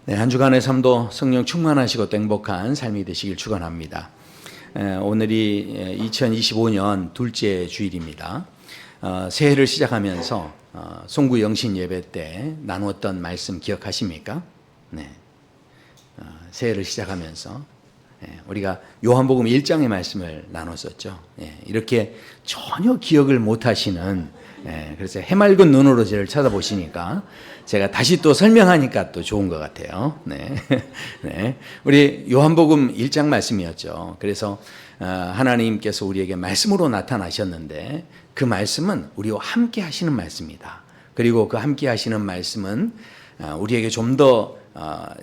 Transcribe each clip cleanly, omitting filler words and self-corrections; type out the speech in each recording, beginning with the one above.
네, 한 주간의 삶도 성령 충만하시고 행복한 삶이 되시길 축원합니다. 오늘이 2025년 둘째 주일입니다. 새해를 시작하면서 송구 영신 예배 때 나누었던 말씀 기억하십니까? 네, 새해를 시작하면서 우리가 요한복음 1장의 말씀을 나눴었죠. 이렇게 전혀 기억을 못하시는, 그래서 해맑은 눈으로 저를 쳐다보시니까 제가 다시 또 설명하니까 또 좋은 것 같아요. 네. 우리 요한복음 1장 말씀이었죠. 그래서 하나님께서 우리에게 말씀으로 나타나셨는데 그 말씀은 우리와 함께 하시는 말씀이다. 그리고 그 함께 하시는 말씀은 우리에게 좀 더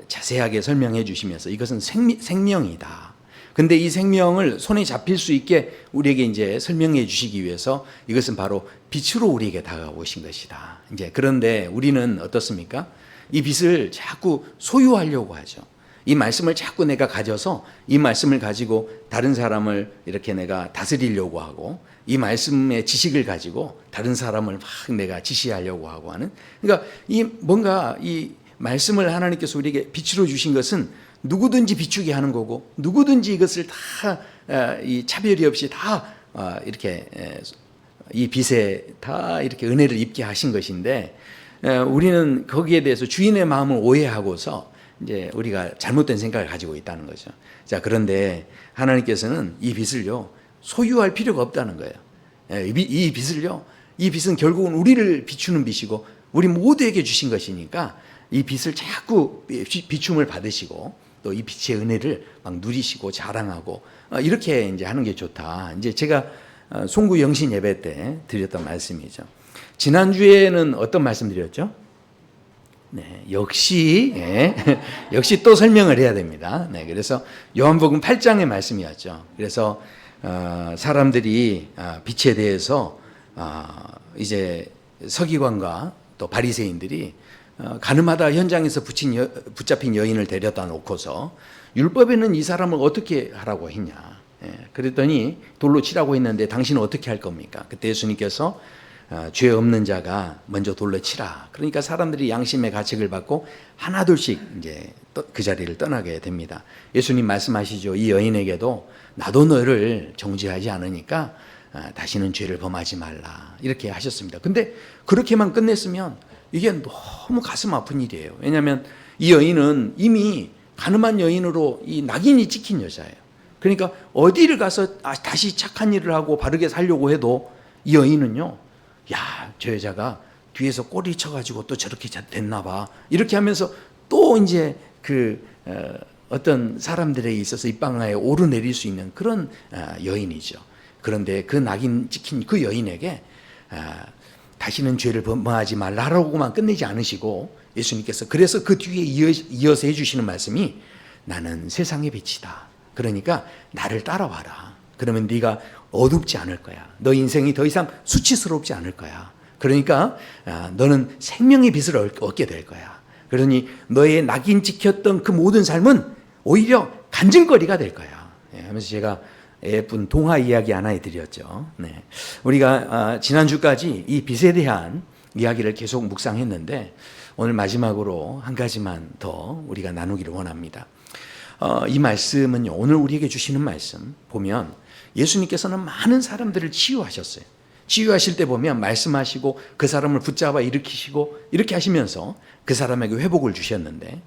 자세하게 설명해 주시면서 이것은 생명이다. 근데 이 생명을 손에 잡힐 수 있게 우리에게 이제 설명해 주시기 위해서 이것은 바로 빛으로 우리에게 다가오신 것이다. 이제 그런데 우리는 어떻습니까? 이 빛을 자꾸 소유하려고 하죠. 이 말씀을 자꾸 내가 가져서 이 말씀을 가지고 다른 사람을 이렇게 내가 다스리려고 하고 이 말씀의 지식을 가지고 다른 사람을 막 내가 지시하려고 하고 하는, 그러니까 이 말씀을 하나님께서 우리에게 빛으로 주신 것은 누구든지 비추게 하는 거고 누구든지 이것을 다 이 차별이 없이 다 이렇게 이 빛에 다 이렇게 은혜를 입게 하신 것인데, 우리는 거기에 대해서 주인의 마음을 오해하고서 이제 우리가 잘못된 생각을 가지고 있다는 거죠. 자, 그런데 하나님께서는 이 빛을요 소유할 필요가 없다는 거예요. 이 빛은 결국은 우리를 비추는 빛이고 우리 모두에게 주신 것이니까 이 빛을 자꾸 비춤을 받으시고 또 이 빛의 은혜를 막 누리시고 자랑하고 이렇게 이제 하는 게 좋다. 이제 제가 송구 영신 예배 때 드렸던 말씀이죠. 지난주에는 어떤 말씀 드렸죠? 네, 역시 또 설명을 해야 됩니다. 네, 그래서 요한복음 8장의 말씀이었죠. 그래서 사람들이 빛에 대해서 이제 서기관과 또 바리새인들이 가늠하다 현장에서 붙잡힌 여인을 데려다 놓고서 율법에는 이 사람을 어떻게 하라고 했냐. 그랬더니 돌로 치라고 했는데 당신은 어떻게 할 겁니까? 그때 예수님께서 죄 없는 자가 먼저 돌로 치라. 그러니까 사람들이 양심의 가책을 받고 하나둘씩 이제 그 자리를 떠나게 됩니다. 예수님 말씀하시죠. 이 여인에게도 나도 너를 정죄하지 않으니까 다시는 죄를 범하지 말라. 이렇게 하셨습니다. 근데 그렇게만 끝냈으면 이게 너무 가슴 아픈 일이에요. 왜냐하면 이 여인은 이미 가늠한 여인으로 이 낙인이 찍힌 여자예요. 그러니까 어디를 가서 다시 착한 일을 하고 바르게 살려고 해도 이 여인은요, 야, 저 여자가 뒤에서 꼬리 쳐가지고 또 저렇게 됐나 봐. 이렇게 하면서 또 이제 어떤 사람들에 있어서 입방아에 오르내릴 수 있는 그런 여인이죠. 그런데 그 낙인 찍힌 그 여인에게 다시는 죄를 범하지 말라라고만 끝내지 않으시고 예수님께서 그래서 그 뒤에 이어서 해주시는 말씀이 나는 세상의 빛이다. 그러니까 나를 따라와라. 그러면 네가 어둡지 않을 거야. 너 인생이 더 이상 수치스럽지 않을 거야. 그러니까 너는 생명의 빛을 얻게 될 거야. 그러니 너의 낙인 찍혔던 그 모든 삶은 오히려 간증거리가 될 거야. 하면서 제가 예쁜 동화 이야기 하나 해드렸죠. 네. 우리가 지난주까지 이 빛에 대한 이야기를 계속 묵상했는데 오늘 마지막으로 한 가지만 더 우리가 나누기를 원합니다. 이 말씀은요, 오늘 우리에게 주시는 말씀 보면 예수님께서는 많은 사람들을 치유하셨어요. 치유하실 때 보면 말씀하시고 그 사람을 붙잡아 일으키시고 이렇게 하시면서 그 사람에게 회복을 주셨는데,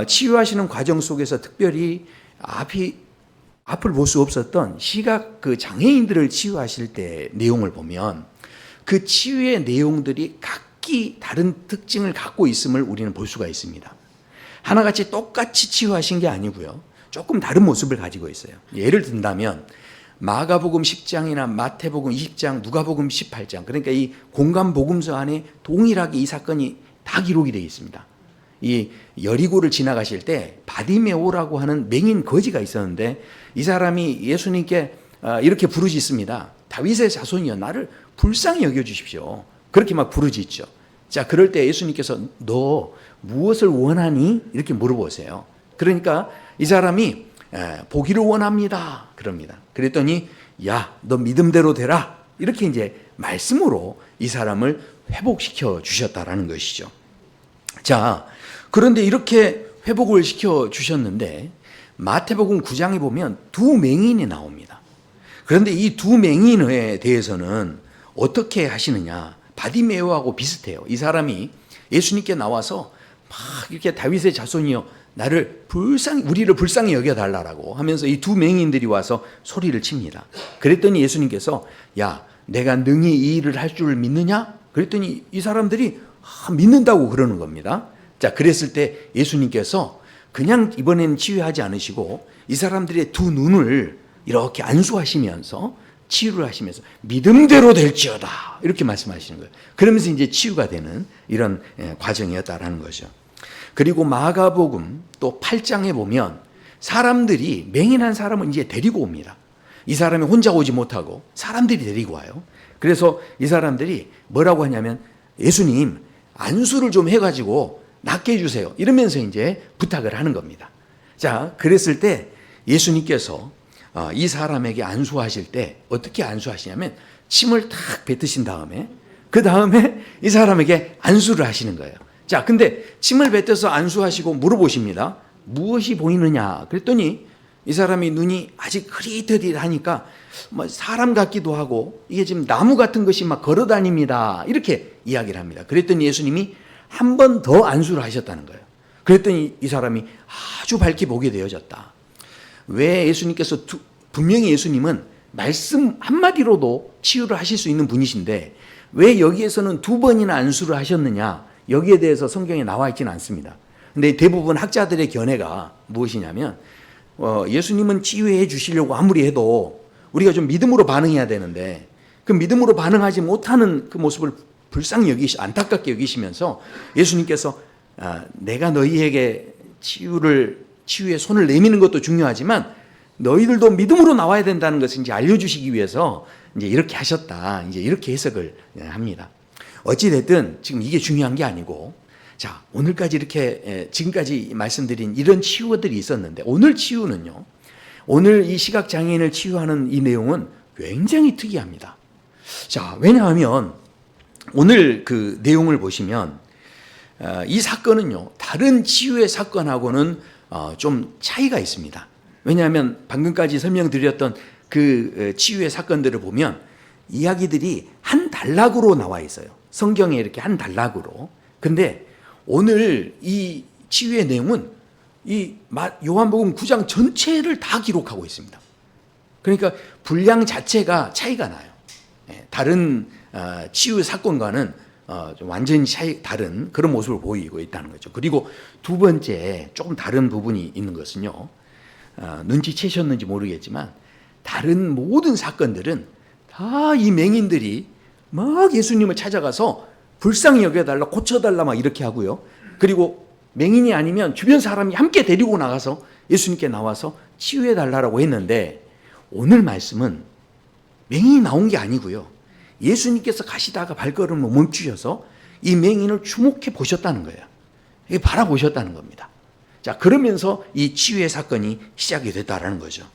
치유하시는 과정 속에서 특별히 앞을 볼 수 없었던 시각 장애인들을 치유하실 때 내용을 보면 그 치유의 내용들이 각기 다른 특징을 갖고 있음을 우리는 볼 수가 있습니다. 하나같이 똑같이 치유하신 게 아니고요, 조금 다른 모습을 가지고 있어요. 예를 든다면 마가복음 10장이나 마태복음 20장, 누가복음 18장, 그러니까 이 공간복음서 안에 동일하게 이 사건이 다 기록이 되어 있습니다. 이 여리고를 지나가실 때 바디메오라고 하는 맹인 거지가 있었는데 이 사람이 예수님께 이렇게 부르짖습니다. 다윗의 자손이여 나를 불쌍히 여겨주십시오. 그렇게 막 부르짖죠. 자, 그럴 때 예수님께서 너 무엇을 원하니? 이렇게 물어보세요. 그러니까 이 사람이 보기를 원합니다. 그럽니다. 그랬더니 야, 너 믿음대로 되라. 이렇게 이제 말씀으로 이 사람을 회복시켜 주셨다라는 것이죠. 자, 그런데 이렇게 회복을 시켜 주셨는데 마태복음 9장에 보면 두 맹인이 나옵니다. 그런데 이 두 맹인에 대해서는 어떻게 하시느냐? 바디메오하고 비슷해요. 이 사람이 예수님께 나와서 막 이렇게 다윗의 자손이여 우리를 불쌍히 여겨달라고 하면서 이 두 맹인들이 와서 소리를 칩니다. 그랬더니 예수님께서 야, 내가 능히 이 일을 할 줄 믿느냐? 그랬더니 이 사람들이 믿는다고 그러는 겁니다. 자, 그랬을 때 예수님께서 그냥 이번에는 치유하지 않으시고 이 사람들의 두 눈을 이렇게 안수하시면서 치유를 하시면서 믿음대로 될지어다 이렇게 말씀하시는 거예요. 그러면서 이제 치유가 되는 이런 과정이었다라는 거죠. 그리고 마가복음 또 8장에 보면 사람들이 맹인한 사람을 이제 데리고 옵니다. 이 사람이 혼자 오지 못하고 사람들이 데리고 와요. 그래서 이 사람들이 뭐라고 하냐면 예수님 안수를 좀 해가지고 낫게 해주세요. 이러면서 이제 부탁을 하는 겁니다. 자, 그랬을 때 예수님께서 이 사람에게 안수하실 때 어떻게 안수하시냐면 침을 탁 뱉으신 다음에 그 다음에 이 사람에게 안수를 하시는 거예요. 자, 근데 침을 뱉어서 안수하시고 물어보십니다. 무엇이 보이느냐? 그랬더니 이 사람이 눈이 아직 흐릿흐릿하니까 뭐 사람 같기도 하고 이게 지금 나무 같은 것이 막 걸어다닙니다. 이렇게 이야기를 합니다. 그랬더니 예수님이 한 번 더 안수를 하셨다는 거예요. 그랬더니 이 사람이 아주 밝게 보게 되어졌다. 왜 예수님께서 분명히 예수님은 말씀 한마디로도 치유를 하실 수 있는 분이신데 왜 여기에서는 두 번이나 안수를 하셨느냐? 여기에 대해서 성경에 나와 있지는 않습니다. 근데 대부분 학자들의 견해가 무엇이냐면 예수님은 치유해 주시려고 아무리 해도 우리가 좀 믿음으로 반응해야 되는데 그 믿음으로 반응하지 못하는 그 모습을 불쌍히 안타깝게 여기시면서 예수님께서 내가 너희에게 치유의 손을 내미는 것도 중요하지만 너희들도 믿음으로 나와야 된다는 것을 이제 알려주시기 위해서 이제 이렇게 하셨다. 이제 이렇게 해석을 합니다. 어찌됐든 지금 이게 중요한 게 아니고 자, 오늘까지 이렇게 지금까지 말씀드린 이런 치유들이 있었는데 오늘 치유는요. 오늘 이 시각장애인을 치유하는 이 내용은 굉장히 특이합니다. 자, 왜냐하면 오늘 그 내용을 보시면 이 사건은요. 다른 치유의 사건하고는 좀 차이가 있습니다. 왜냐하면 방금까지 설명드렸던 그 치유의 사건들을 보면 이야기들이 한 단락으로 나와 있어요. 성경에 이렇게 한 단락으로. 근데 오늘 이 치유의 내용은 이 요한복음 9장 전체를 다 기록하고 있습니다. 그러니까 분량 자체가 차이가 나요. 다른 치유 사건과는 완전히 다른 그런 모습을 보이고 있다는 거죠. 그리고 두 번째 조금 다른 부분이 있는 것은요. 눈치채셨는지 모르겠지만 다른 모든 사건들은 다 이 맹인들이 막 예수님을 찾아가서 불쌍히 여겨달라, 고쳐달라 막 이렇게 하고요. 그리고 맹인이 아니면 주변 사람이 함께 데리고 나가서 예수님께 나와서 치유해달라고 했는데 오늘 말씀은 맹인이 나온 게 아니고요. 예수님께서 가시다가 발걸음을 멈추셔서 이 맹인을 주목해 보셨다는 거예요. 바라보셨다는 겁니다. 자, 그러면서 이 치유의 사건이 시작이 됐다라는 거죠.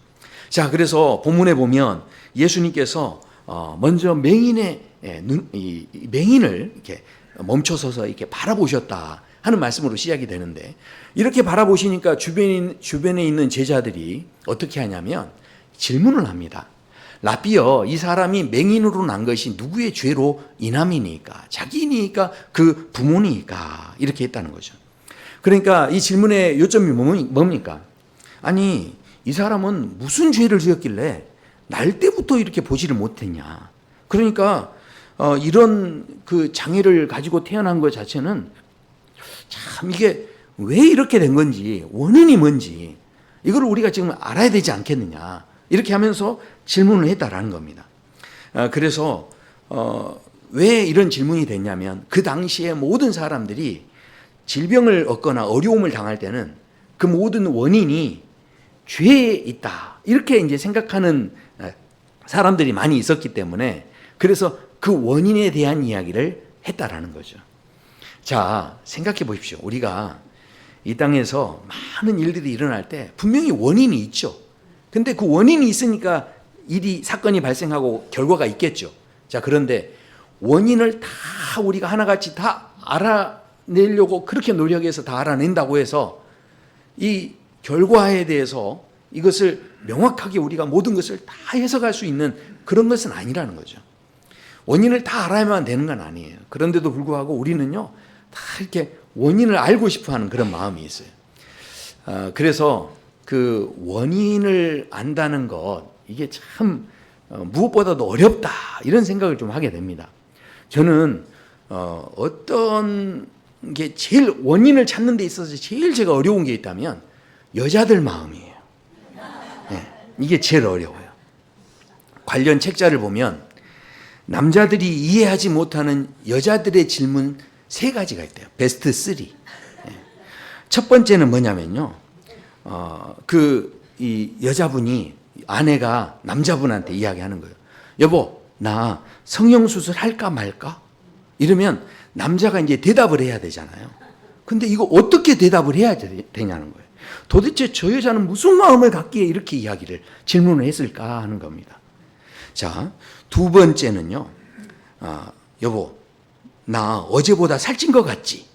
자, 그래서 본문에 보면 예수님께서 먼저 맹인을 이렇게 멈춰서서 이렇게 바라보셨다 하는 말씀으로 시작이 되는데 이렇게 바라보시니까 주변에 있는 제자들이 어떻게 하냐면 질문을 합니다. 라비여, 이 사람이 맹인으로 난 것이 누구의 죄로 인함이니까? 자기니까 그 부모니까? 이렇게 했다는 거죠. 그러니까 이 질문의 요점이 뭡니까? 아니, 이 사람은 무슨 죄를 지었길래 날 때부터 이렇게 보지를 못했냐? 그러니까 이런 그 장애를 가지고 태어난 것 자체는 참 이게 왜 이렇게 된 건지 원인이 뭔지 이걸 우리가 지금 알아야 되지 않겠느냐? 이렇게 하면서 질문을 했다라는 겁니다. 그래서 왜 이런 질문이 됐냐면 그 당시에 모든 사람들이 질병을 얻거나 어려움을 당할 때는 그 모든 원인이 죄에 있다. 이렇게 이제 생각하는 사람들이 많이 있었기 때문에 그래서 그 원인에 대한 이야기를 했다라는 거죠. 자, 생각해 보십시오. 우리가 이 땅에서 많은 일들이 일어날 때 분명히 원인이 있죠. 근데 그 원인이 있으니까 사건이 발생하고 결과가 있겠죠. 자, 그런데 원인을 다 우리가 하나같이 다 알아내려고 그렇게 노력해서 다 알아낸다고 해서 이 결과에 대해서 이것을 명확하게 우리가 모든 것을 다 해석할 수 있는 그런 것은 아니라는 거죠. 원인을 다 알아야만 되는 건 아니에요. 그런데도 불구하고 우리는요, 다 이렇게 원인을 알고 싶어 하는 그런 마음이 있어요. 그래서 그 원인을 안다는 것, 이게 참 무엇보다도 어렵다, 이런 생각을 좀 하게 됩니다. 저는 어떤 게 제일 원인을 찾는 데 있어서 제일 제가 어려운 게 있다면 여자들 마음이에요. 네, 이게 제일 어려워요. 관련 책자를 보면 남자들이 이해하지 못하는 여자들의 질문 3가지가 있대요. 베스트 3. 네. 첫 번째는 뭐냐면요, 이 여자분이, 아내가 남자분한테 이야기하는 거예요. 여보, 나 성형수술 할까 말까? 이러면 남자가 이제 대답을 해야 되잖아요. 근데 이거 어떻게 대답을 해야 되냐는 거예요. 도대체 저 여자는 무슨 마음을 갖기에 이렇게 질문을 했을까 하는 겁니다. 자, 두 번째는요, 여보, 나 어제보다 살찐 것 같지?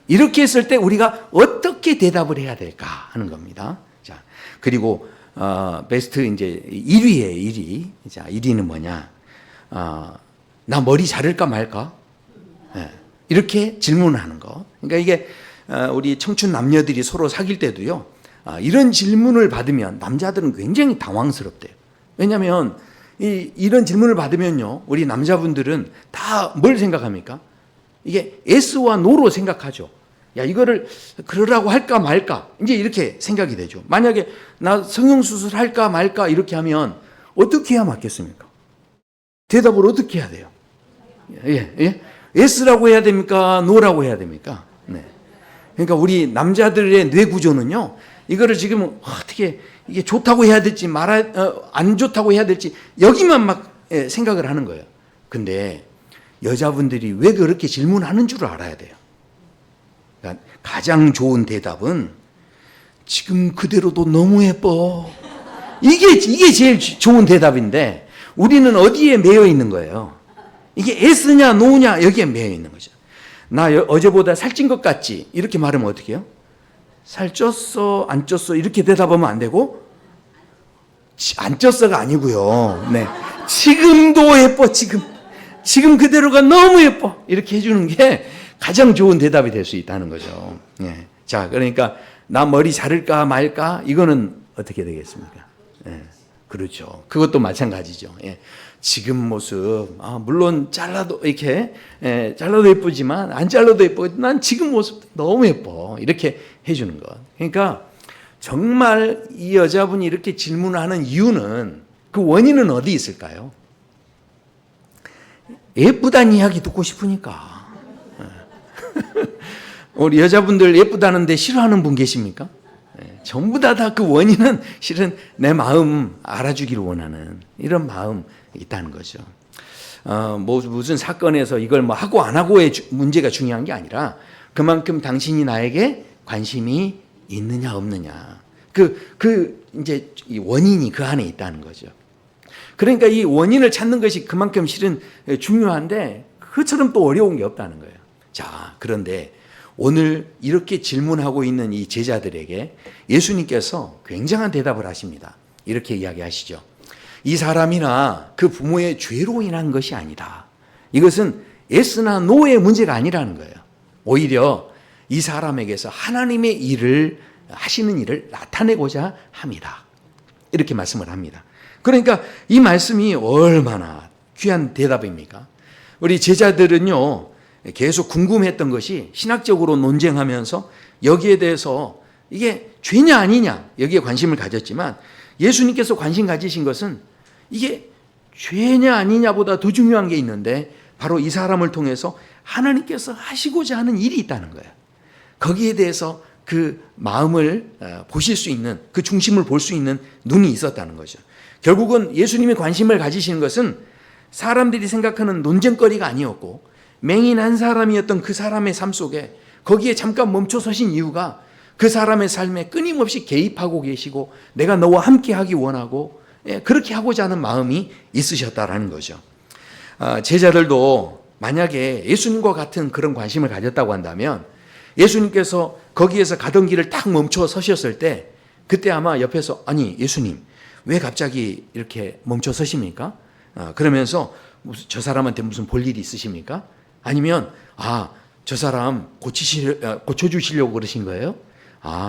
이렇게 했을 때 우리가 어떻게 대답을 해야 될까 하는 겁니다. 자, 그리고 베스트 이제 1위예요, 1위. 자, 1위는 뭐냐? 나 머리 자를까 말까? 네, 이렇게 질문을 하는 거. 그러니까 이게 우리 청춘 남녀들이 서로 사귈 때도요, 이런 질문을 받으면 남자들은 굉장히 당황스럽대요. 왜냐하면 이런 질문을 받으면요, 우리 남자분들은 다 뭘 생각합니까? 이게 S와 NO로 생각하죠. 야, 이거를 그러라고 할까 말까, 이제 이렇게 생각이 되죠. 만약에 나 성형수술 할까 말까 이렇게 하면 어떻게 해야 맞겠습니까? 대답을 어떻게 해야 돼요? 예? S라고 해야 됩니까? NO라고 해야 됩니까? 네. 그러니까 우리 남자들의 뇌 구조는요, 이거를 지금 어떻게 이게 좋다고 해야 될지 안 좋다고 해야 될지 여기만 막 생각을 하는 거예요. 근데 여자분들이 왜 그렇게 질문하는 줄 알아야 돼요. 그러니까 가장 좋은 대답은 지금 그대로도 너무 예뻐. 이게 제일 좋은 대답인데 우리는 어디에 매여 있는 거예요? 이게 S냐 No냐 여기에 매여 있는 거죠. 나 어제보다 살찐 것 같지? 이렇게 말하면 어떻게 해요? 살쪘어? 안 쪘어? 이렇게 대답하면 안 되고, 안 쪘어가 아니고요. 네, 지금도 예뻐. 지금 그대로가 너무 예뻐. 이렇게 해주는 게 가장 좋은 대답이 될 수 있다는 거죠. 네. 자, 그러니까 나 머리 자를까 말까? 이거는 어떻게 되겠습니까? 네. 그렇죠. 그것도 마찬가지죠. 예. 지금 모습, 물론 잘라도 이렇게, 잘라도 예쁘지만 안 잘라도 예뻐. 난 지금 모습 너무 예뻐. 이렇게 해주는 것. 그러니까 정말 이 여자분이 이렇게 질문하는 이유는, 그 원인은 어디 있을까요? 예쁘다는 이야기 듣고 싶으니까. 우리 여자분들 예쁘다는데 싫어하는 분 계십니까? 전부 다 그 원인은 실은 내 마음 알아주기를 원하는 이런 마음 있다는 거죠. 무슨 사건에서 이걸 하고 안 하고의 문제가 중요한 게 아니라 그만큼 당신이 나에게 관심이 있느냐 없느냐. 이제 이 원인이 그 안에 있다는 거죠. 그러니까 이 원인을 찾는 것이 그만큼 실은 중요한데 그처럼 또 어려운 게 없다는 거예요. 자, 그런데 오늘 이렇게 질문하고 있는 이 제자들에게 예수님께서 굉장한 대답을 하십니다. 이렇게 이야기하시죠. 이 사람이나 그 부모의 죄로 인한 것이 아니다. 이것은 S나 No의 문제가 아니라는 거예요. 오히려 이 사람에게서 하나님의 일을 하시는 일을 나타내고자 합니다. 이렇게 말씀을 합니다. 그러니까 이 말씀이 얼마나 귀한 대답입니까? 우리 제자들은요, 계속 궁금했던 것이 신학적으로 논쟁하면서 여기에 대해서 이게 죄냐 아니냐 여기에 관심을 가졌지만, 예수님께서 관심 가지신 것은 이게 죄냐 아니냐보다 더 중요한 게 있는데 바로 이 사람을 통해서 하나님께서 하시고자 하는 일이 있다는 거예요. 거기에 대해서 그 마음을 보실 수 있는, 그 중심을 볼 수 있는 눈이 있었다는 거죠. 결국은 예수님이 관심을 가지시는 것은 사람들이 생각하는 논쟁거리가 아니었고, 맹인 한 사람이었던 그 사람의 삶 속에 거기에 잠깐 멈춰 서신 이유가 그 사람의 삶에 끊임없이 개입하고 계시고 내가 너와 함께 하기 원하고 그렇게 하고자 하는 마음이 있으셨다라는 거죠. 예수님과 같은 그런 관심을 가졌다고 한다면 예수님께서 거기에서 가던 길을 딱 멈춰 서셨을 때 그때 아마 옆에서 아니 예수님 왜 갑자기 이렇게 멈춰 서십니까? 그러면서 저 사람한테 무슨 볼 일이 있으십니까? 아니면 저 사람 고쳐주시려고 그러신 거예요?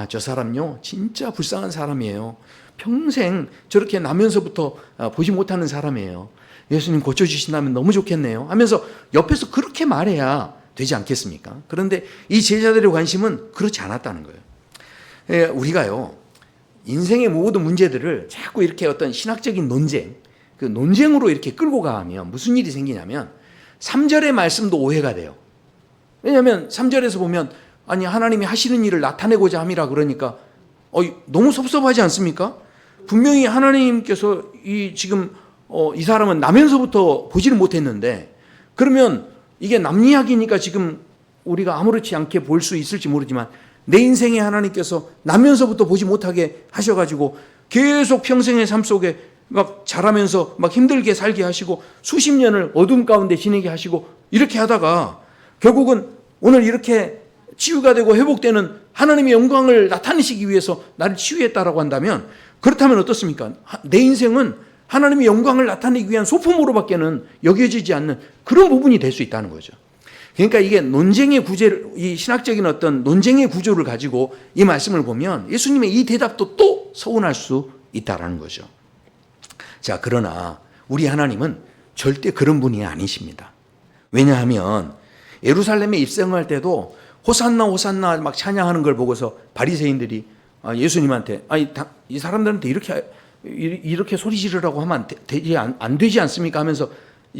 저 사람요 진짜 불쌍한 사람이에요. 평생 저렇게 나면서부터 보지 못하는 사람이에요. 예수님 고쳐주신다면 너무 좋겠네요 하면서 옆에서 그렇게 말해야 되지 않겠습니까? 그런데 이 제자들의 관심은 그렇지 않았다는 거예요. 우리가요 인생의 모든 문제들을 자꾸 이렇게 어떤 신학적인 논쟁, 그 논쟁으로 이렇게 끌고 가면 무슨 일이 생기냐면 3절의 말씀도 오해가 돼요. 왜냐하면 3절에서 보면 아니 하나님이 하시는 일을 나타내고자 함이라 그러니까 너무 섭섭하지 않습니까? 분명히 하나님께서 지금 이 사람은 나면서부터 보지를 못했는데 그러면 이게 남 이야기니까 지금 우리가 아무렇지 않게 볼 수 있을지 모르지만 내 인생에 하나님께서 나면서부터 보지 못하게 하셔가지고 계속 평생의 삶 속에 막 자라면서 막 힘들게 살게 하시고 수십 년을 어둠 가운데 지내게 하시고 이렇게 하다가 결국은 오늘 이렇게 치유가 되고 회복되는 하나님의 영광을 나타내시기 위해서 나를 치유했다라고 한다면 그렇다면 어떻습니까? 내 인생은 하나님의 영광을 나타내기 위한 소품으로밖에는 여겨지지 않는 그런 부분이 될 수 있다는 거죠. 그러니까 이게 논쟁의 구제를, 이 신학적인 어떤 논쟁의 구조를 가지고 이 말씀을 보면 예수님의 이 대답도 또 서운할 수 있다라는 거죠. 자, 그러나 우리 하나님은 절대 그런 분이 아니십니다. 왜냐하면 예루살렘에 입성할 때도 호산나 호산나 막 찬양하는 걸 보고서 바리새인들이 예수님한테 이 사람들한테 이렇게 소리 지르라고 하면 안 되지 않습니까? 하면서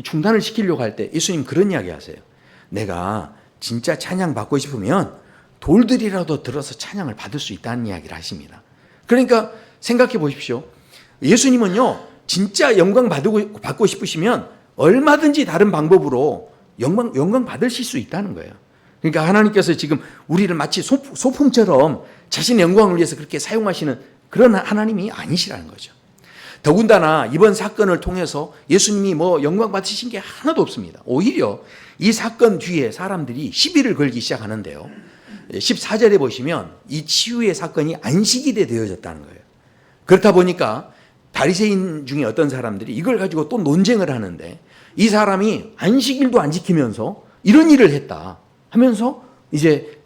중단을 시키려고 할 때 예수님 그런 이야기 하세요. 내가 진짜 찬양 받고 싶으면 돌들이라도 들어서 찬양을 받을 수 있다는 이야기를 하십니다. 그러니까 생각해 보십시오. 예수님은요, 진짜 영광 받고 싶으시면 얼마든지 다른 방법으로 영광 받으실 수 있다는 거예요. 그러니까 하나님께서 지금 우리를 마치 소품처럼 자신의 영광을 위해서 그렇게 사용하시는 그런 하나님이 아니시라는 거죠. 더군다나 이번 사건을 통해서 예수님이 영광 받으신 게 하나도 없습니다. 오히려 이 사건 뒤에 사람들이 시비를 걸기 시작하는데요. 14절에 보시면 이 치유의 사건이 안식일에 되어졌다는 거예요. 그렇다 보니까 바리새인 중에 어떤 사람들이 이걸 가지고 또 논쟁을 하는데 이 사람이 안식일도 안 지키면서 이런 일을 했다 하면서 이제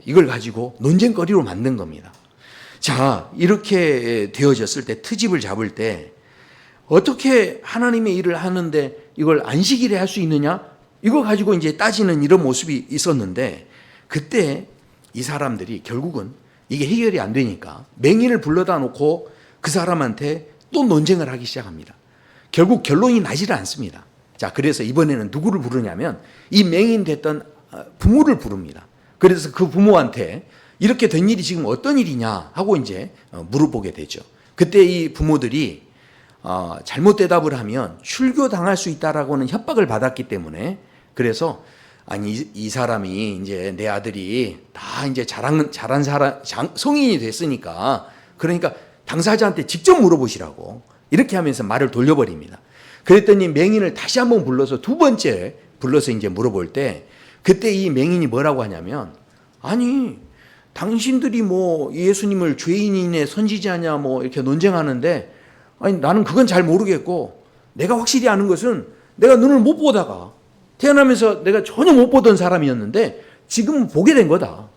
이걸 가지고 논쟁거리로 만든 겁니다. 자, 이렇게 되어졌을 때 트집을 잡을 때 어떻게 하나님의 일을 하는데 이걸 안식일에 할 수 있느냐? 이거 가지고 이제 따지는 이런 모습이 있었는데 그때 이 사람들이 결국은 이게 해결이 안 되니까 맹인을 불러다 놓고 그 사람한테 또 논쟁을 하기 시작합니다. 결국 결론이 나지를 않습니다. 자, 그래서 이번에는 누구를 부르냐면 이 맹인 됐던 부모를 부릅니다. 그래서 그 부모한테 이렇게 된 일이 지금 어떤 일이냐 하고 이제 물어보게 되죠. 그때 이 부모들이 잘못 대답을 하면 출교당할 수 있다라고는 협박을 받았기 때문에 그래서 이 사람이 이제 내 아들이 다 이제 자란 사람 성인이 됐으니까 그러니까 당사자한테 직접 물어보시라고 이렇게 하면서 말을 돌려버립니다. 그랬더니 맹인을 다시 한번 불러서 두 번째 불러서 이제 물어볼 때 그때 이 맹인이 뭐라고 하냐면 아니 당신들이 예수님을 죄인이네 선지자냐 이렇게 논쟁하는데 아니 나는 그건 잘 모르겠고 내가 확실히 아는 것은 내가 눈을 못 보다가 태어나면서 내가 전혀 못 보던 사람이었는데 지금 보게 된 거다.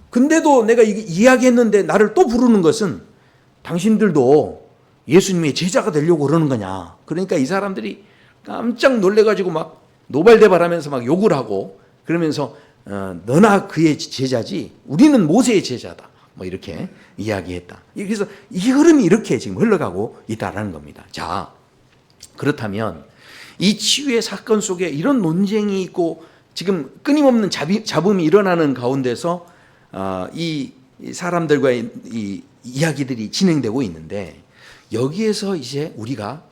근데도 내가 이야기했는데 나를 또 부르는 것은 당신들도 예수님의 제자가 되려고 그러는 거냐. 그러니까 이 사람들이 깜짝 놀래가지고 막 노발대발하면서 막 욕을 하고 그러면서 너나 그의 제자지 우리는 모세의 제자다. 이렇게 이야기했다. 그래서 이 흐름이 이렇게 지금 흘러가고 있다라는 겁니다. 자, 그렇다면 이 치유의 사건 속에 이런 논쟁이 있고 지금 끊임없는 잡음이 일어나는 가운데서 이 사람들과의 이 이야기들이 진행되고 있는데 여기에서 이제 우리가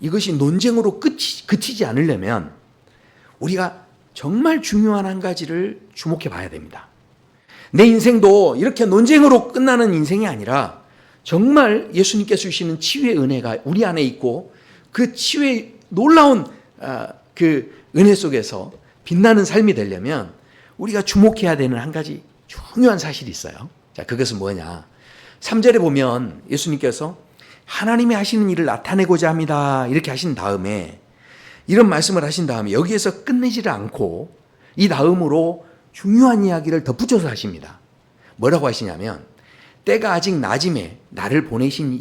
이것이 논쟁으로 그치지 않으려면 우리가 정말 중요한 한 가지를 주목해 봐야 됩니다. 내 인생도 이렇게 논쟁으로 끝나는 인생이 아니라 정말 예수님께서 주시는 치유의 은혜가 우리 안에 있고 그 치유의 놀라운 그 은혜 속에서 빛나는 삶이 되려면 우리가 주목해야 되는 한 가지 중요한 사실이 있어요. 자, 그것은 뭐냐? 3절에 보면 예수님께서 하나님이 하시는 일을 나타내고자 합니다. 이렇게 하신 다음에 이런 말씀을 하신 다음에 여기에서 끝내지를 않고 이 다음으로 중요한 이야기를 덧붙여서 하십니다. 뭐라고 하시냐면 때가 아직 낮음에 나를 보내신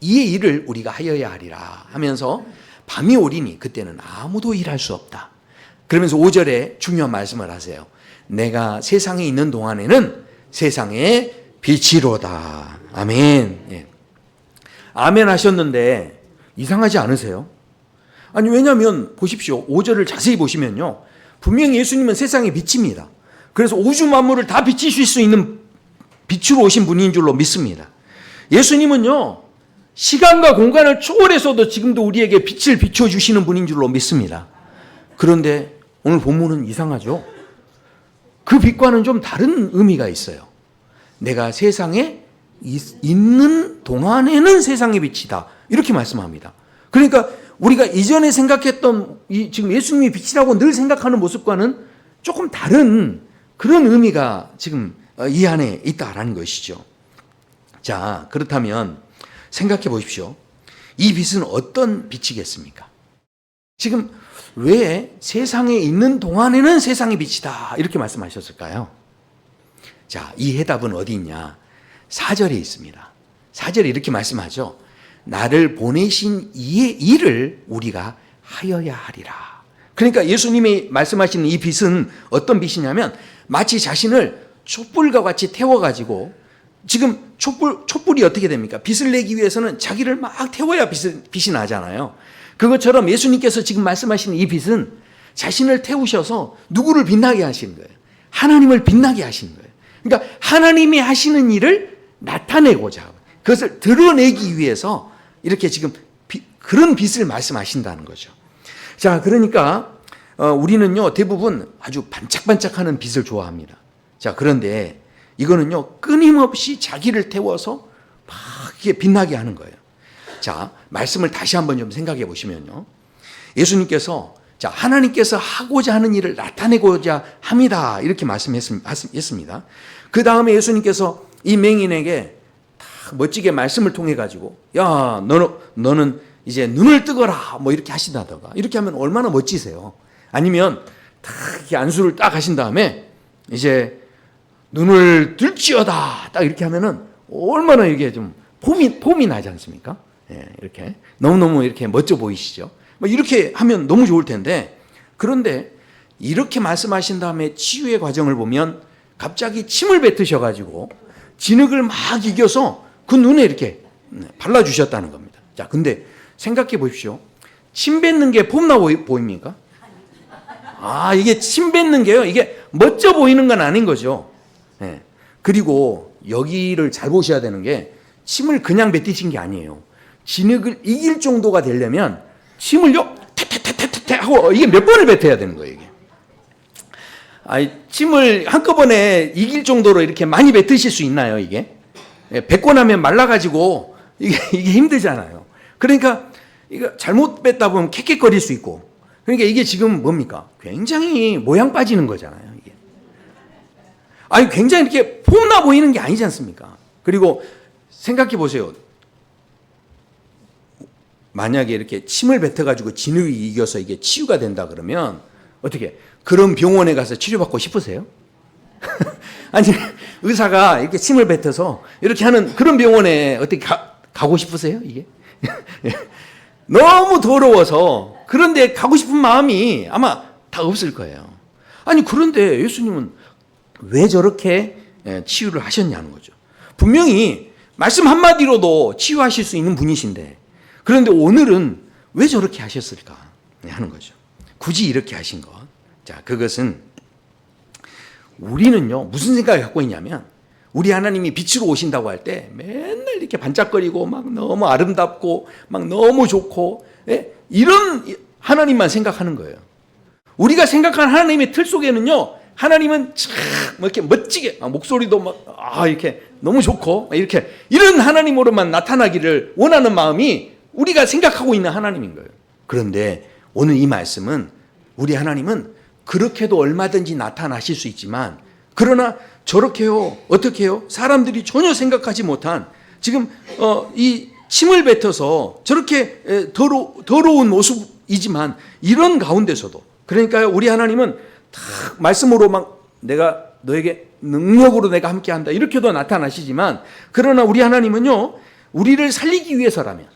이의 일을 우리가 하여야 하리라 하면서 밤이 오리니 그때는 아무도 일할 수 없다. 그러면서 5절에 중요한 말씀을 하세요. 내가 세상에 있는 동안에는 세상의 빛이로다. 아멘. 예. 아멘 하셨는데 이상하지 않으세요? 아니, 왜냐하면 보십시오. 5절을 자세히 보시면요. 분명히 예수님은 세상의 빛입니다. 그래서 우주 만물을 다 비치실 수 있는 빛으로 오신 분인 줄로 믿습니다. 예수님은요, 시간과 공간을 초월해서도 지금도 우리에게 빛을 비춰주시는 분인 줄로 믿습니다. 그런데 오늘 본문은 이상하죠? 그 빛과는 좀 다른 의미가 있어요. 내가 세상에 있는 동안에는 세상의 빛이다. 이렇게 말씀합니다. 그러니까 우리가 이전에 생각했던 지금 예수님이 빛이라고 늘 생각하는 모습과는 조금 다른 그런 의미가 지금 이 안에 있다라는 것이죠. 자, 그렇다면 생각해 보십시오. 이 빛은 어떤 빛이겠습니까? 지금 왜 세상에 있는 동안에는 세상의 빛이다 이렇게 말씀하셨을까요? 자, 이 해답은 어디 있냐? 4절에 있습니다. 4절에 이렇게 말씀하죠. 나를 보내신 이의 일을 우리가 하여야 하리라. 그러니까 예수님이 말씀하시는 이 빛은 어떤 빛이냐면 마치 자신을 촛불과 같이 태워가지고 지금 촛불이 어떻게 됩니까? 빛을 내기 위해서는 자기를 막 태워야 빛이 나잖아요. 그것처럼 예수님께서 지금 말씀하시는 이 빛은 자신을 태우셔서 누구를 빛나게 하시는 거예요? 하나님을 빛나게 하시는 거예요. 그러니까 하나님이 하시는 일을 나타내고자 그것을 드러내기 위해서 이렇게 지금 그런 빛을 말씀하신다는 거죠. 자, 그러니까 우리는요 대부분 아주 반짝반짝하는 빛을 좋아합니다. 자, 그런데 이거는요 끊임없이 자기를 태워서 막 이렇게 빛나게 하는 거예요. 자, 말씀을 다시 한번 좀 생각해 보시면요, 예수님께서 자, 하나님께서 하고자 하는 일을 나타내고자 합니다. 이렇게 말씀했습니다. 그 다음에 예수님께서 이 맹인에게 다 멋지게 말씀을 통해 가지고 야, 너는 이제 눈을 뜨거라 뭐 이렇게 하신다던가 이렇게 하면 얼마나 멋지세요. 아니면 딱 이렇게 안수를 딱 하신 다음에 이제 눈을 들지어다 딱 이렇게 하면은 얼마나 이게 좀 폼이 나지 않습니까? 예, 이렇게 너무너무 이렇게 멋져 보이시죠? 뭐 이렇게 하면 너무 좋을 텐데, 그런데 이렇게 말씀하신 다음에 치유의 과정을 보면 갑자기 침을 뱉으셔가지고 진흙을 막 이겨서 그 눈에 이렇게 발라주셨다는 겁니다. 자, 근데 생각해 보십시오. 침 뱉는 게 폼나 보입니까? 아, 이게 침 뱉는 게요, 이게 멋져 보이는 건 아닌 거죠. 예. 그리고 여기를 잘 보셔야 되는 게 침을 그냥 뱉으신 게 아니에요. 진흙을 이길 정도가 되려면 침을요 태태태태태 하고 이게 몇 번을 뱉어야 되는 거예요. 이게. 아니, 침을 한꺼번에 이길 정도로 이렇게 많이 뱉으실 수 있나요? 이게 뱉고 나면 말라가지고 이게 힘들잖아요. 그러니까 이거 잘못 뱉다 보면 캑캑거릴 수 있고, 그러니까 이게 지금 뭡니까? 굉장히 모양 빠지는 거잖아요. 이게. 아니, 굉장히 이렇게 폼나 보이는 게 아니지 않습니까? 그리고 생각해 보세요. 만약에 이렇게 침을 뱉어가지고 진흙이 이겨서 이게 치유가 된다 그러면 어떻게 그런 병원에 가서 치료받고 싶으세요? 아니, 의사가 이렇게 침을 뱉어서 이렇게 하는 그런 병원에 어떻게 가고 싶으세요? 이게 너무 더러워서 그런데 가고 싶은 마음이 아마 다 없을 거예요. 아니, 그런데 예수님은 왜 저렇게 치유를 하셨냐는 거죠. 분명히 말씀 한마디로도 치유하실 수 있는 분이신데, 그런데 오늘은 왜 저렇게 하셨을까 하는 거죠. 굳이 이렇게 하신 것. 자, 그것은 우리는요 무슨 생각을 갖고 있냐면, 우리 하나님이 빛으로 오신다고 할 때 맨날 이렇게 반짝거리고 막 너무 아름답고 막 너무 좋고, 이런 하나님만 생각하는 거예요. 우리가 생각하는 하나님의 틀 속에는요, 하나님은 참 이렇게 멋지게 목소리도 막 이렇게 너무 좋고 이렇게 이런 하나님으로만 나타나기를 원하는 마음이 우리가 생각하고 있는 하나님인 거예요. 그런데 오늘 이 말씀은 우리 하나님은 그렇게도 얼마든지 나타나실 수 있지만 그러나 저렇게요, 어떻게요? 사람들이 전혀 생각하지 못한 지금 이 침을 뱉어서 저렇게 더러운 모습이지만 이런 가운데서도 그러니까요, 우리 하나님은 다 말씀으로 막 내가 너에게 능력으로 내가 함께한다 이렇게도 나타나시지만 그러나 우리 하나님은요, 우리를 살리기 위해서라면,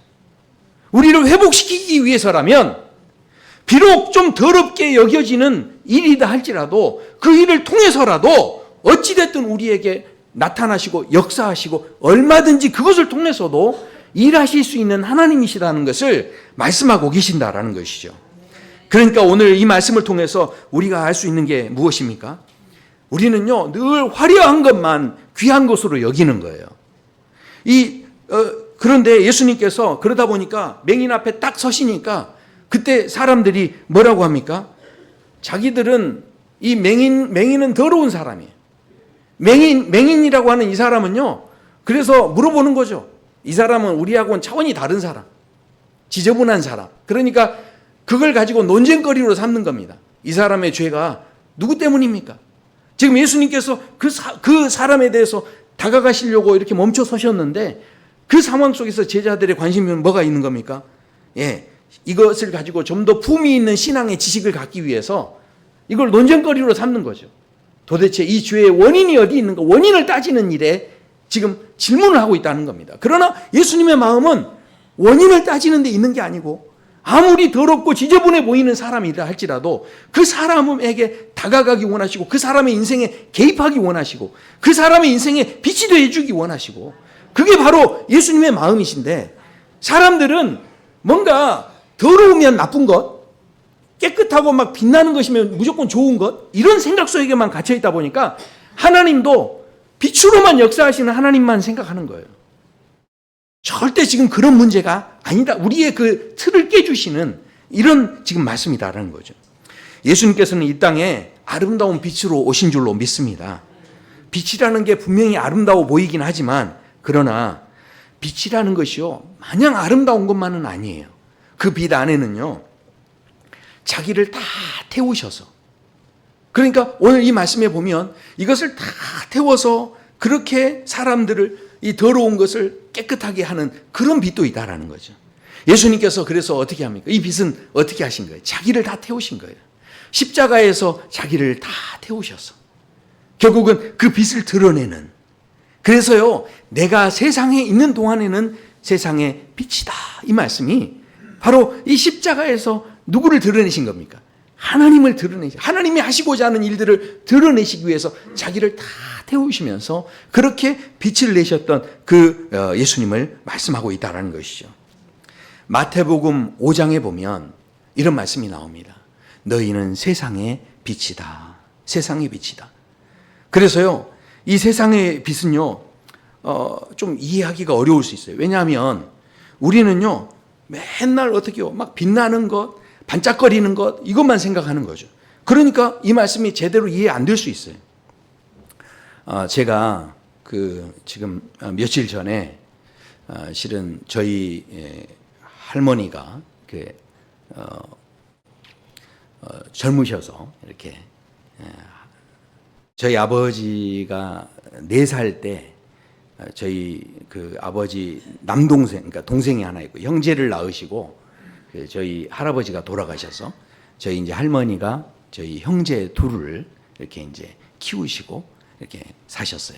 우리를 회복시키기 위해서라면 비록 좀 더럽게 여겨지는 일이다 할지라도 그 일을 통해서라도 어찌됐든 우리에게 나타나시고 역사하시고 얼마든지 그것을 통해서도 일하실 수 있는 하나님이시라는 것을 말씀하고 계신다라는 것이죠. 그러니까 오늘 이 말씀을 통해서 우리가 알 수 있는 게 무엇입니까? 우리는요, 늘 화려한 것만 귀한 것으로 여기는 거예요. 그런데 예수님께서 그러다 보니까 맹인 앞에 딱 서시니까 그때 사람들이 뭐라고 합니까? 자기들은 이 맹인은 더러운 사람이에요. 맹인이라고 하는 이 사람은요, 그래서 물어보는 거죠. 이 사람은 우리하고는 차원이 다른 사람, 지저분한 사람. 그러니까 그걸 가지고 논쟁거리로 삼는 겁니다. 이 사람의 죄가 누구 때문입니까? 지금 예수님께서 그 사람에 대해서 다가가시려고 이렇게 멈춰 서셨는데 그 상황 속에서 제자들의 관심이 뭐가 있는 겁니까? 이것을 가지고 좀 더 품위 있는 신앙의 지식을 갖기 위해서 이걸 논쟁거리로 삼는 거죠. 도대체 이 죄의 원인이 어디 있는가? 원인을 따지는 일에 지금 질문을 하고 있다는 겁니다. 그러나 예수님의 마음은 원인을 따지는 데 있는 게 아니고 아무리 더럽고 지저분해 보이는 사람이라 할지라도 그 사람에게 다가가기 원하시고 그 사람의 인생에 개입하기 원하시고 그 사람의 인생에 빛이 되어주기 원하시고 그게 바로 예수님의 마음이신데 사람들은 뭔가 더러우면 나쁜 것, 깨끗하고 막 빛나는 것이면 무조건 좋은 것, 이런 생각 속에만 갇혀 있다 보니까 하나님도 빛으로만 역사하시는 하나님만 생각하는 거예요. 절대 지금 그런 문제가 아니다. 우리의 그 틀을 깨주시는 이런 지금 말씀이다라는 거죠. 예수님께서는 이 땅에 아름다운 빛으로 오신 줄로 믿습니다. 빛이라는 게 분명히 아름다워 보이긴 하지만 그러나 빛이라는 것이요, 마냥 아름다운 것만은 아니에요. 그 빛 안에는요, 자기를 다 태우셔서, 그러니까 오늘 이 말씀에 보면 이것을 다 태워서 그렇게 사람들을 이 더러운 것을 깨끗하게 하는 그런 빛도 있다라는 거죠. 예수님께서 그래서 어떻게 합니까? 이 빛은 어떻게 하신 거예요? 자기를 다 태우신 거예요. 십자가에서 자기를 다 태우셔서 결국은 그 빛을 드러내는, 그래서요, 내가 세상에 있는 동안에는 세상의 빛이다, 이 말씀이 바로 이 십자가에서 누구를 드러내신 겁니까? 하나님을 하나님이 하시고자 하는 일들을 드러내시기 위해서 자기를 다 태우시면서 그렇게 빛을 내셨던 그 예수님을 말씀하고 있다는 것이죠. 마태복음 5장에 보면 이런 말씀이 나옵니다. 너희는 세상의 빛이다. 세상의 빛이다. 그래서요, 이 세상의 빛은요, 좀 이해하기가 어려울 수 있어요. 왜냐하면 우리는요, 맨날 어떻게요, 막 빛나는 것, 반짝거리는 것, 이것만 생각하는 거죠. 그러니까 이 말씀이 제대로 이해 안 될 수 있어요. 제가 지금 며칠 전에 실은 저희 할머니가 젊으셔서 이렇게 저희 아버지가 4살 때 저희 그 아버지 남동생, 그러니까 동생이 하나 있고 형제를 낳으시고 저희 할아버지가 돌아가셔서 저희 이제 할머니가 저희 형제 둘을 이렇게 이제 키우시고 이렇게 사셨어요.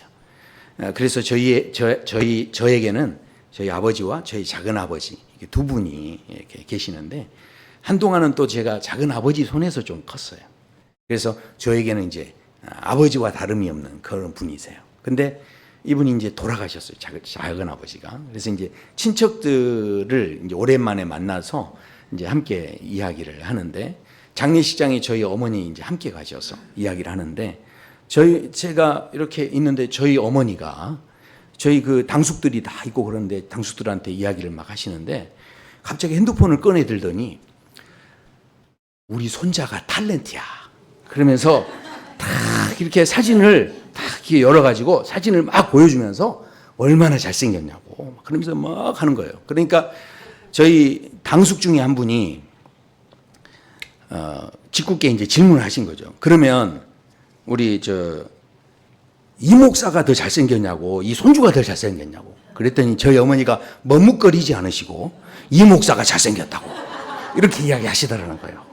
그래서 저에게는 저희 아버지와 저희 작은 아버지 두 분이 이렇게 계시는데 한동안은 또 제가 작은 아버지 손에서 좀 컸어요. 그래서 저에게는 이제 아버지와 다름이 없는 그런 분이세요. 근데 이분이 이제 돌아가셨어요. 작은 아버지가. 그래서 이제 친척들을 이제 오랜만에 만나서 이제 함께 이야기를 하는데 장례식장에 저희 어머니 이제 함께 가셔서 이야기를 하는데 제가 이렇게 있는데 저희 어머니가 저희 그 당숙들이 다 있고 그런데 당숙들한테 이야기를 막 하시는데 갑자기 핸드폰을 꺼내 들더니 우리 손자가 탤런트야. 그러면서 딱 이렇게 사진을 딱 이렇게 열어가지고 사진을 막 보여주면서 얼마나 잘생겼냐고 그러면서 막 하는 거예요. 그러니까 저희 당숙 중에 한 분이 짓궂게 이제 질문을 하신 거죠. 그러면 우리 이 목사가 더 잘생겼냐고, 이 손주가 더 잘생겼냐고. 그랬더니 저희 어머니가 머뭇거리지 않으시고 이 목사가 잘생겼다고 이렇게 이야기하시더라는 거예요.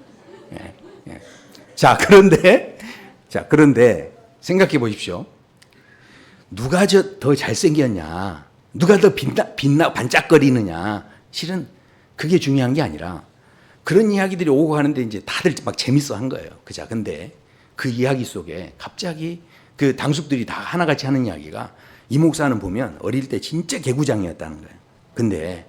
예, 예. 자, 그런데 생각해 보십시오. 누가 더 잘생겼냐, 누가 더 빛나 반짝거리느냐, 실은 그게 중요한 게 아니라 그런 이야기들이 오고 가는데 이제 다들 막 재밌어 한 거예요. 그자. 근데 그 이야기 속에 갑자기 그 당숙들이 다 하나같이 하는 이야기가, 이 목사는 보면 어릴 때 진짜 개구장이었다는 거예요. 근데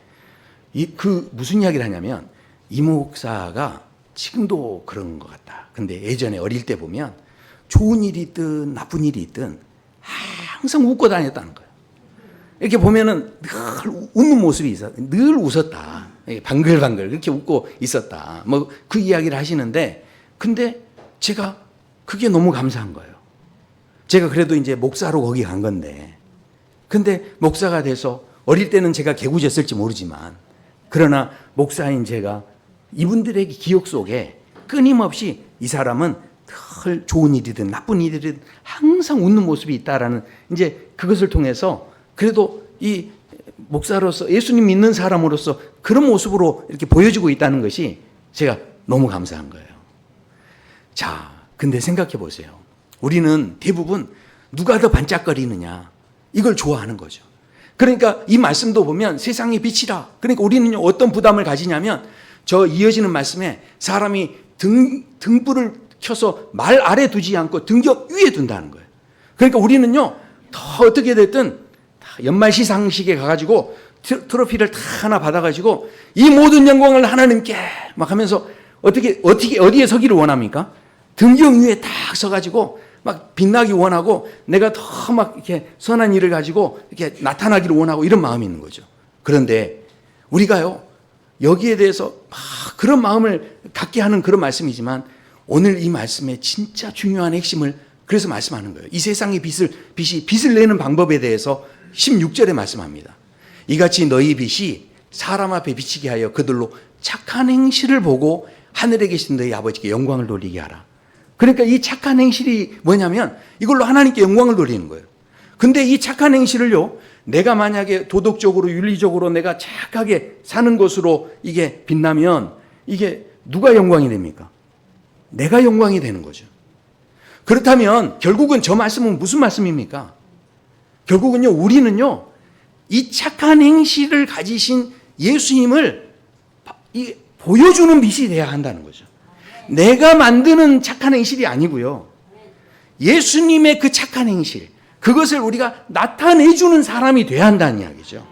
그 무슨 이야기를 하냐면, 이 목사가 지금도 그런 것 같다. 근데 예전에 어릴 때 보면 좋은 일이 있든 나쁜 일이 있든 항상 웃고 다녔다는 거예요. 이렇게 보면은 늘 웃는 모습이 있어. 늘 웃었다. 방글방글 그렇게 웃고 있었다. 뭐 그 이야기를 하시는데, 근데 제가 그게 너무 감사한 거예요. 제가 그래도 이제 목사로 거기 간 건데, 근데 목사가 돼서 어릴 때는 제가 개구졌을지 모르지만, 그러나 목사인 제가 이분들의 기억 속에 끊임없이 이 사람은 늘 좋은 일이든 나쁜 일이든 항상 웃는 모습이 있다라는, 이제 그것을 통해서 그래도 이 목사로서, 예수님 믿는 사람으로서 그런 모습으로 이렇게 보여주고 있다는 것이 제가 너무 감사한 거예요. 자, 근데 생각해 보세요. 우리는 대부분 누가 더 반짝거리느냐, 이걸 좋아하는 거죠. 그러니까 이 말씀도 보면 세상의 빛이라. 그러니까 우리는 어떤 부담을 가지냐면, 저 이어지는 말씀에 사람이 등불을 켜서 말 아래 두지 않고 등경 위에 둔다는 거예요. 그러니까 우리는요, 더 어떻게 됐든 연말 시상식에 가가지고 트로피를 다 하나 받아가지고 이 모든 영광을 하나님께 막 하면서 어떻게 어디에 서기를 원합니까? 등경 위에 딱 서가지고 막 빛나기 원하고, 내가 더 막 이렇게 선한 일을 가지고 이렇게 나타나기를 원하고, 이런 마음이 있는 거죠. 그런데 우리가요, 여기에 대해서 막 그런 마음을 갖게 하는 그런 말씀이지만, 오늘 이 말씀의 진짜 중요한 핵심을 그래서 말씀하는 거예요. 이 세상의 빛이 빛을 내는 방법에 대해서 16절에 말씀합니다. 이같이 너희 빛이 사람 앞에 비치게 하여 그들로 착한 행실을 보고 하늘에 계신 너희 아버지께 영광을 돌리게 하라. 그러니까 이 착한 행실이 뭐냐면 이걸로 하나님께 영광을 돌리는 거예요. 근데 이 착한 행실을요, 내가 만약에 도덕적으로 윤리적으로 내가 착하게 사는 것으로 이게 빛나면 이게 누가 영광이 됩니까? 내가 영광이 되는 거죠. 그렇다면 결국은 저 말씀은 무슨 말씀입니까? 결국은요, 우리는요, 이 착한 행실을 가지신 예수님을 보여주는 빛이 되어야 한다는 거죠. 내가 만드는 착한 행실이 아니고요, 예수님의 그 착한 행실, 그것을 우리가 나타내주는 사람이 되어야 한다는 이야기죠.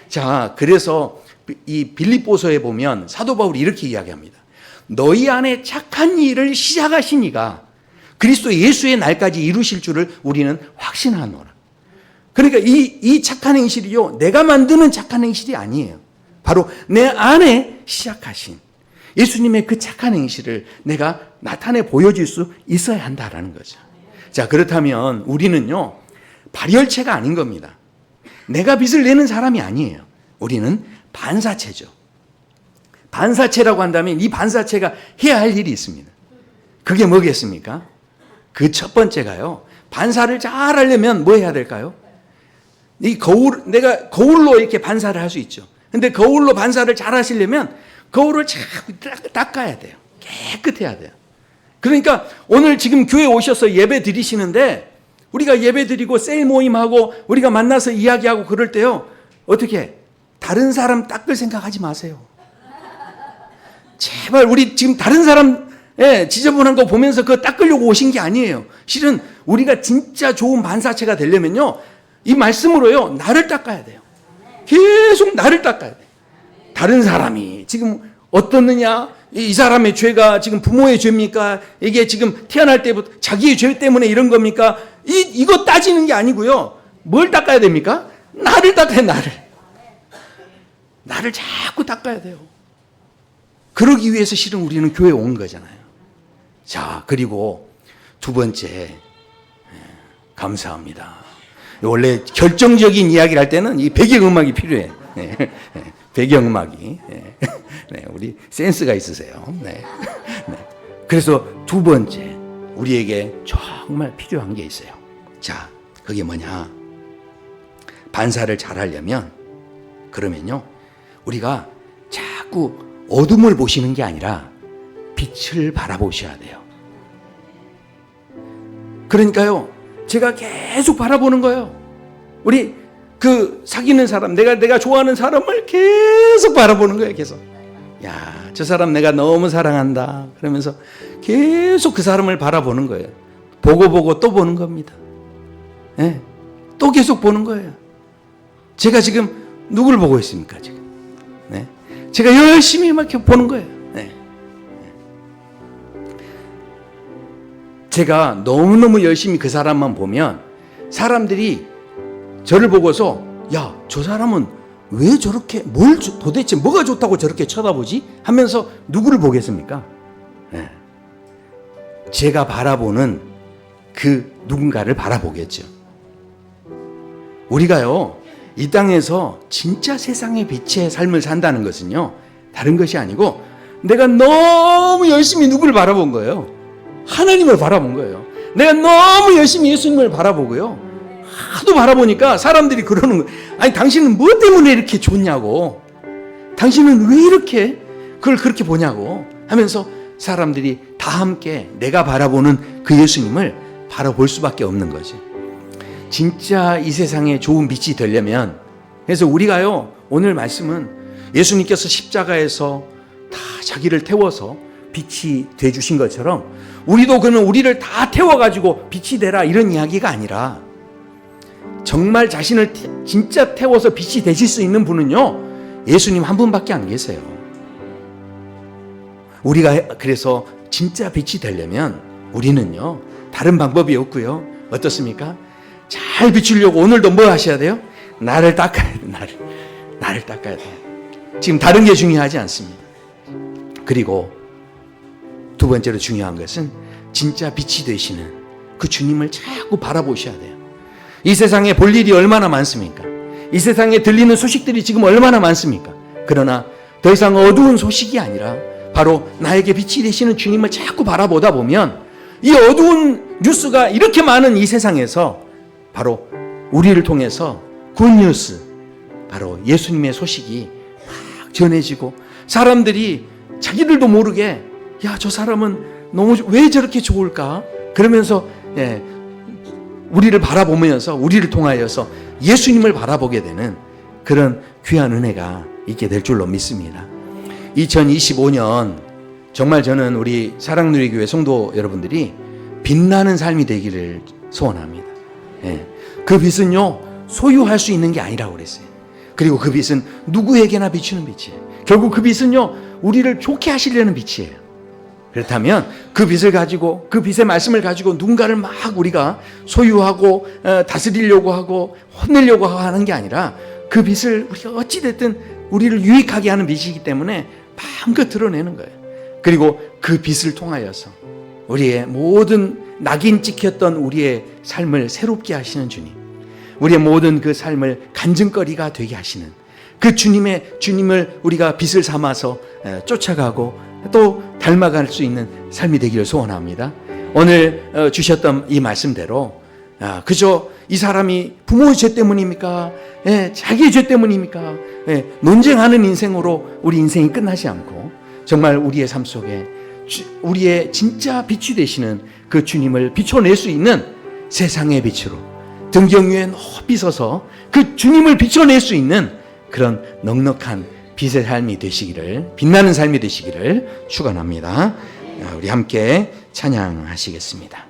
자, 그래서 이 빌립보서에 보면 사도 바울이 이렇게 이야기합니다. 너희 안에 착한 일을 시작하신 이가 그리스도 예수의 날까지 이루실 줄을 우리는 확신하노라. 그러니까 이 착한 행실이요, 내가 만드는 착한 행실이 아니에요. 바로 내 안에 시작하신 예수님의 그 착한 행실을 내가 나타내 보여줄 수 있어야 한다라는 거죠. 자, 그렇다면 우리는요, 발열체가 아닌 겁니다. 내가 빛을 내는 사람이 아니에요. 우리는 반사체죠. 반사체라고 한다면 이 반사체가 해야 할 일이 있습니다. 그게 뭐겠습니까? 그 첫 번째가요, 반사를 잘 하려면 뭐 해야 될까요? 내가 거울로 이렇게 반사를 할 수 있죠. 근데 거울로 반사를 잘 하시려면 거울을 자꾸 닦아야 돼요. 깨끗해야 돼요. 그러니까 오늘 지금 교회 오셔서 예배 드리시는데, 우리가 예배 드리고 셀 모임하고 우리가 만나서 이야기하고 그럴 때요, 어떻게 다른 사람 닦을 생각하지 마세요. 제발 우리 지금 다른 사람 지저분한 거 보면서 그거 닦으려고 오신 게 아니에요. 실은 우리가 진짜 좋은 반사체가 되려면요, 이 말씀으로요, 나를 닦아야 돼요. 계속 나를 닦아야 돼요. 다른 사람이 지금 어떻느냐, 이 사람의 죄가 지금 부모의 죄입니까? 이게 지금 태어날 때부터 자기의 죄 때문에 이런 겁니까? 이거 따지는 게 아니고요, 뭘 닦아야 됩니까? 나를 닦아야 돼요. 나를 자꾸 닦아야 돼요. 그러기 위해서 실은 우리는 교회에 온 거잖아요. 자, 그리고 두 번째, 감사합니다. 원래 결정적인 이야기를 할 때는 이 배경음악이 필요해. 배경음악이. 우리 센스가 있으세요. 그래서 두 번째, 우리에게 정말 필요한 게 있어요. 자, 그게 뭐냐? 반사를 잘 하려면, 그러면요, 우리가 자꾸 어둠을 보시는 게 아니라 빛을 바라보셔야 돼요. 그러니까요, 제가 계속 바라보는 거예요. 우리 그 사귀는 사람, 내가 좋아하는 사람을 계속 바라보는 거예요, 계속. 야, 저 사람 내가 너무 사랑한다. 그러면서 계속 그 사람을 바라보는 거예요. 보고 또 보는 겁니다. 네, 또 계속 보는 거예요. 제가 지금 누굴 보고 있습니까, 지금? 네. 제가 열심히 막 이렇게 보는 거예요. 네. 제가 너무너무 열심히 그 사람만 보면 사람들이 저를 보고서, 야, 저 사람은 왜 저렇게, 도대체 뭐가 좋다고 저렇게 쳐다보지? 하면서 누구를 보겠습니까? 네. 제가 바라보는 그 누군가를 바라보겠죠. 우리가요, 이 땅에서 진짜 세상의 빛의 삶을 산다는 것은요, 다른 것이 아니고 내가 너무 열심히 누구를 바라본 거예요? 하나님을 바라본 거예요. 내가 너무 열심히 예수님을 바라보고요, 하도 바라보니까 사람들이 그러는 거예요. 아니, 당신은 뭐 때문에 이렇게 좋냐고, 당신은 왜 이렇게 그걸 그렇게 보냐고 하면서 사람들이 다 함께 내가 바라보는 그 예수님을 바라볼 수밖에 없는 거지. 진짜 이 세상에 좋은 빛이 되려면, 그래서 우리가요, 오늘 말씀은 예수님께서 십자가에서 다 자기를 태워서 빛이 되주신 것처럼 우리도 그는 우리를 다 태워가지고 빛이 되라, 이런 이야기가 아니라, 정말 자신을 진짜 태워서 빛이 되실 수 있는 분은요, 예수님 한 분밖에 안 계세요. 우리가 그래서 진짜 빛이 되려면 우리는요, 다른 방법이 없고요, 어떻습니까? 잘 비추려고 오늘도 뭐 하셔야 돼요? 나를 닦아야 돼. 나를 닦아야 돼. 지금 다른 게 중요하지 않습니다. 그리고 두 번째로 중요한 것은 진짜 빛이 되시는 그 주님을 자꾸 바라보셔야 돼요. 이 세상에 볼 일이 얼마나 많습니까? 이 세상에 들리는 소식들이 지금 얼마나 많습니까? 그러나 더 이상 어두운 소식이 아니라 바로 나에게 빛이 되시는 주님을 자꾸 바라보다 보면 이 어두운 뉴스가 이렇게 많은 이 세상에서 바로 우리를 통해서 굿뉴스, 바로 예수님의 소식이 막 전해지고, 사람들이 자기들도 모르게, 야, 저 사람은 너무 왜 저렇게 좋을까? 그러면서 우리를 바라보면서 우리를 통하여서 예수님을 바라보게 되는 그런 귀한 은혜가 있게 될 줄로 믿습니다. 2025년 정말 저는 우리 사랑누리교회 성도 여러분들이 빛나는 삶이 되기를 소원합니다. 그 빛은요, 소유할 수 있는 게 아니라고 그랬어요. 그리고 그 빛은 누구에게나 비추는 빛이에요. 결국 그 빛은요, 우리를 좋게 하시려는 빛이에요. 그렇다면 그 빛을 가지고, 그 빛의 말씀을 가지고 누군가를 막 우리가 소유하고 다스리려고 하고 혼내려고 하는 게 아니라, 그 빛을 우리가 어찌됐든 우리를 유익하게 하는 빛이기 때문에 마음껏 드러내는 거예요. 그리고 그 빛을 통하여서 우리의 모든 낙인 찍혔던 우리의 삶을 새롭게 하시는 주님, 우리의 모든 그 삶을 간증거리가 되게 하시는 그 주님을 우리가 빛을 삼아서 쫓아가고 또 닮아갈 수 있는 삶이 되기를 소원합니다. 오늘 주셨던 이 말씀대로 그저 이 사람이 부모의 죄 때문입니까? 자기의 죄 때문입니까? 논쟁하는 인생으로 우리 인생이 끝나지 않고, 정말 우리의 삶 속에 우리의 진짜 빛이 되시는 그 주님을 비춰낼 수 있는 세상의 빛으로 등경 위에 높이 서서 그 주님을 비춰낼 수 있는 그런 넉넉한 빛의 삶이 되시기를, 빛나는 삶이 되시기를 축원합니다. 우리 함께 찬양하시겠습니다.